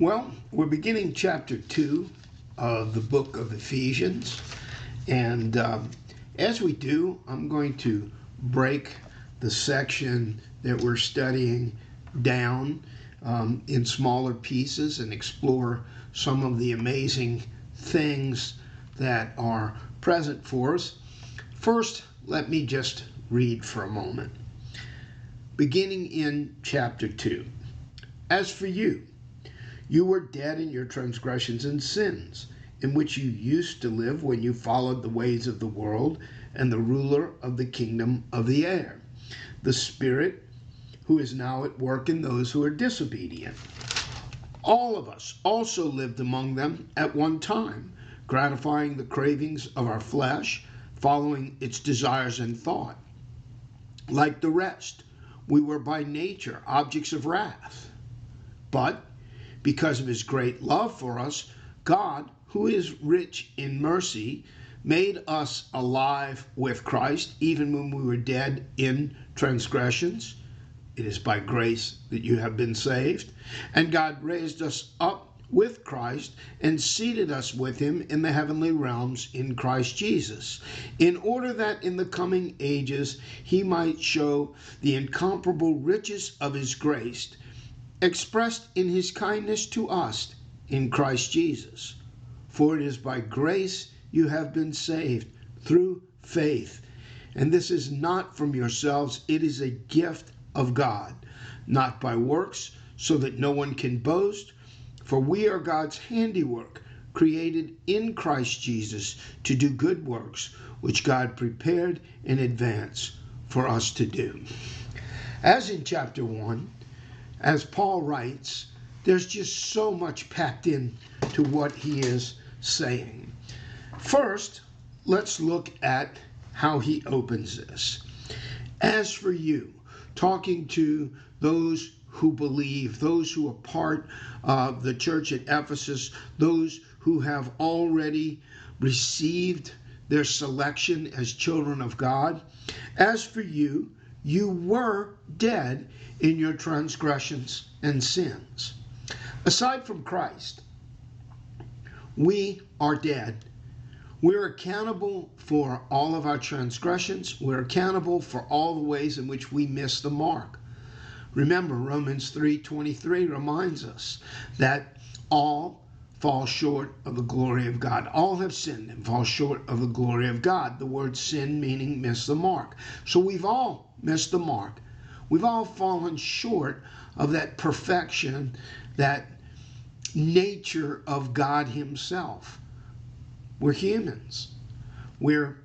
Well, we're beginning chapter 2 of the book of Ephesians. And as we do, I'm going to break the section that we're studying down in smaller pieces and explore some of the amazing things that are present for us. First, let me just read for a moment. Beginning in chapter 2. As for you, you were dead in your transgressions and sins, in which you used to live when you followed the ways of the world and the ruler of the kingdom of the air, the Spirit who is now at work in those who are disobedient. All of us also lived among them at one time, gratifying the cravings of our flesh, following its desires and thought. Like the rest, we were by nature objects of wrath. But because of his great love for us, God, who is rich in mercy, made us alive with Christ, even when we were dead in transgressions. It is by grace that you have been saved. And God raised us up with Christ and seated us with him in the heavenly realms in Christ Jesus, in order that in the coming ages he might show the incomparable riches of his grace, expressed in his kindness to us in Christ Jesus. For it is by grace you have been saved through faith. And this is not from yourselves, it is a gift of God, not by works, so that no one can boast. For we are God's handiwork, created in Christ Jesus to do good works, which God prepared in advance for us to do. As in chapter 1, as Paul writes, there's just so much packed in to what he is saying. First, let's look at how he opens this. As for you, talking to those who believe, those who are part of the church at Ephesus, those who have already received their selection as children of God. As for you, you were dead in your transgressions and sins. Aside from Christ, we are dead. We're accountable for all of our transgressions. We're accountable for all the ways in which we miss the mark. Remember, Romans 3:23 reminds us that all fall short of the glory of God. All have sinned and fall short of the glory of God. The word sin meaning miss the mark. So we've all missed the mark. We've all fallen short of that perfection, that nature of God himself. We're humans. We're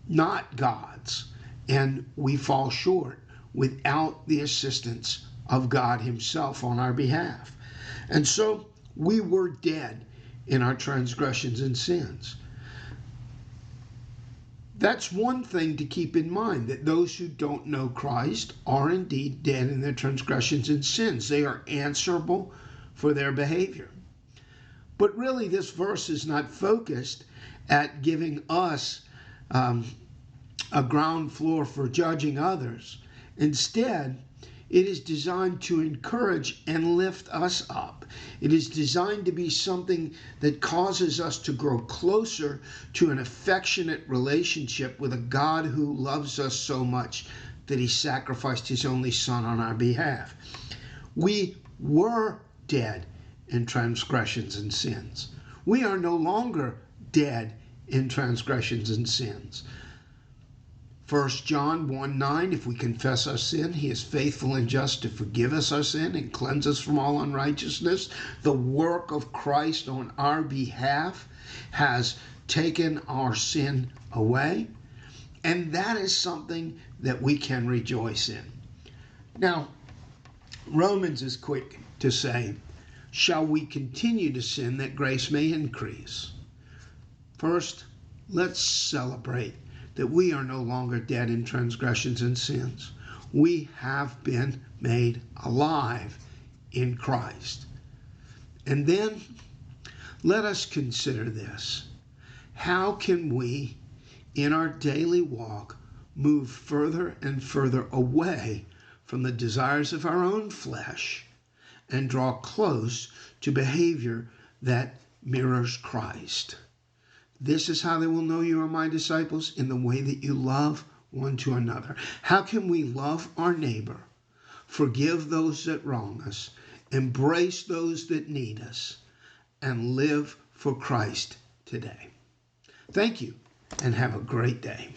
not gods, and we fall short without the assistance of God himself on our behalf. And so we were dead in our transgressions and sins. That's one thing to keep in mind, that those who don't know Christ are indeed dead in their transgressions and sins. They are answerable for their behavior. But really, this verse is not focused at giving us a ground floor for judging others. Instead, it is designed to encourage and lift us up. It is designed to be something that causes us to grow closer to an affectionate relationship with a God who loves us so much that he sacrificed his only son on our behalf. We were dead in transgressions and sins. We are no longer dead in transgressions and sins. 1 John 1:9, if we confess our sin, he is faithful and just to forgive us our sin and cleanse us from all unrighteousness. The work of Christ on our behalf has taken our sin away, and that is something that we can rejoice in. Now, Romans is quick to say, shall we continue to sin that grace may increase? First, let's celebrate that we are no longer dead in transgressions and sins. We have been made alive in Christ. And then let us consider this. How can we, in our daily walk, move further and further away from the desires of our own flesh and draw close to behavior that mirrors Christ. This is how they will know you are my disciples, in the way that you love one to another. How can we love our neighbor, forgive those that wrong us, embrace those that need us, and live for Christ today? Thank you, and have a great day.